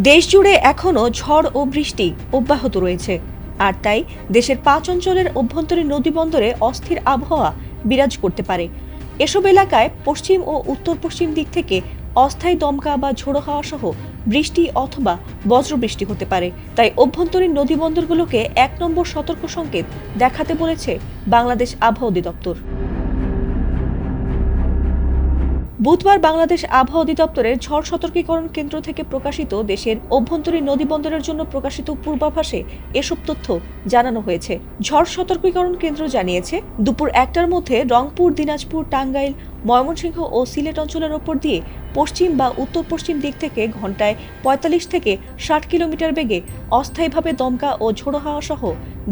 দেশজুড়ে এখনও ঝড় ও বৃষ্টি অব্যাহত রয়েছে, আর তাই দেশের ৫ অঞ্চলের অভ্যন্তরীণ নদীবন্দরে অস্থির আবহাওয়া বিরাজ করতে পারে। এসব এলাকায় পশ্চিম ও উত্তর পশ্চিম দিক থেকে অস্থায়ী দমকা বা ঝোড়ো হাওয়া সহ বৃষ্টি অথবা বজ্রবৃষ্টি হতে পারে। তাই অভ্যন্তরীণ নদীবন্দরগুলোকে ১ নম্বর সতর্ক সংকেত দেখাতে বলেছে বাংলাদেশ আবহাওয়া অধিদপ্তর। বুধবার বাংলাদেশ আবহাওয়া অধিদপ্তরের ঝড় সতর্কীকরণ কেন্দ্র থেকে প্রকাশিত দেশের অভ্যন্তরীণ নদীবন্দরের জন্য প্রকাশিত পূর্বাভাসে এসব তথ্য জানানো হয়েছে। ঝড় সতর্কীকরণ কেন্দ্র জানিয়েছে, দুপুর ১টার মধ্যে রংপুর, দিনাজপুর, টাঙ্গাইল, ময়মনসিংহ ও সিলেট অঞ্চলের ওপর দিয়ে পশ্চিম বা উত্তর পশ্চিম দিক থেকে ঘন্টায় ৪৫ থেকে ৬০ কিলোমিটার বেগে অস্থায়ীভাবে দমকা ও ঝোড়ো হাওয়া সহ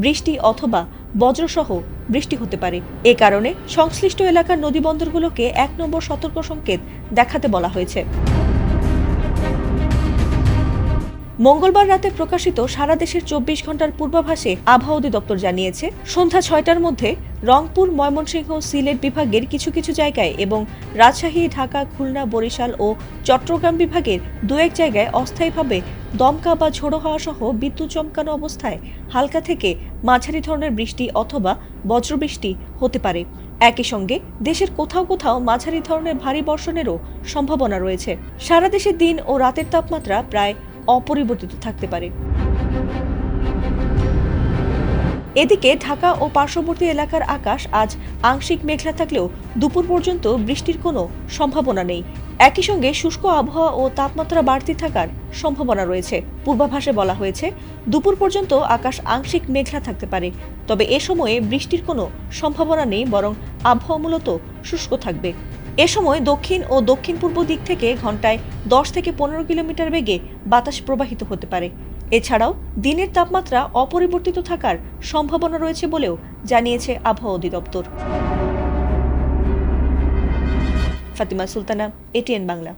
বৃষ্টি অথবা বজ্রসহ বৃষ্টি হতে পারে। এ কারণে সংশ্লিষ্ট এলাকার নদীবন্দরগুলোকে ১ নম্বর সতর্ক সংকেত দেখাতে বলা হয়েছে। মঙ্গলবার রাতে প্রকাশিত সারা দেশের ২৪ ঘন্টার পূর্বাভাসে আবহাওয়া অধিদপ্তর জানিয়েছে, সন্ধ্যা ৬টার মধ্যে রংপুর, ময়মনসিংহ, সিলেট বিভাগের কিছু কিছু জায়গায় এবং রাজশাহী, ঢাকা, খুলনা, বরিশাল ও চট্টগ্রাম বিভাগের দু-এক জায়গায় অস্থায়ীভাবে দমকা বা ঝোড়ো হাওয়া সহ বিদ্যুৎ চমকানো অবস্থায় হালকা থেকে মাঝারি ধরনের বৃষ্টি অথবা বজ্রবৃষ্টি হতে পারে। একই সঙ্গে দেশের কোথাও কোথাও মাঝারি ধরনের ভারী বর্ষণেরও সম্ভাবনা রয়েছে। সারা দেশে দিন ও রাতের তাপমাত্রা প্রায় অপরিবর্তিত থাকতে পারে। এদিকে ঢাকা ও পার্শ্ববর্তী এলাকার আকাশ আজ আংশিক মেঘলা থাকলেও দুপুর পর্যন্ত বৃষ্টির কোনো সম্ভাবনা নেই। একই সঙ্গে শুষ্ক আবহাওয়া ও তাপমাত্রা বাড়তি থাকার সম্ভাবনা রয়েছে। পূর্বাভাসে বলা হয়েছে, দুপুর পর্যন্ত আকাশ আংশিক মেঘলা থাকতে পারে, তবে এ সময়ে বৃষ্টির কোনো সম্ভাবনা নেই, বরং আবহাওয়া মূলত শুষ্ক থাকবে। এ সময় দক্ষিণ ও দক্ষিণ পূর্ব দিক থেকে ঘন্টায় ১০ থেকে ১৫ কিলোমিটার বেগে বাতাস প্রবাহিত হতে পারে। এছাড়াও দিনের তাপমাত্রা অপরিবর্তিত থাকার সম্ভাবনা রয়েছে বলেও জানিয়েছে আবহাওয়া অধিদপ্তর। ফাতিমা সুলতানা, এটিএন বাংলা।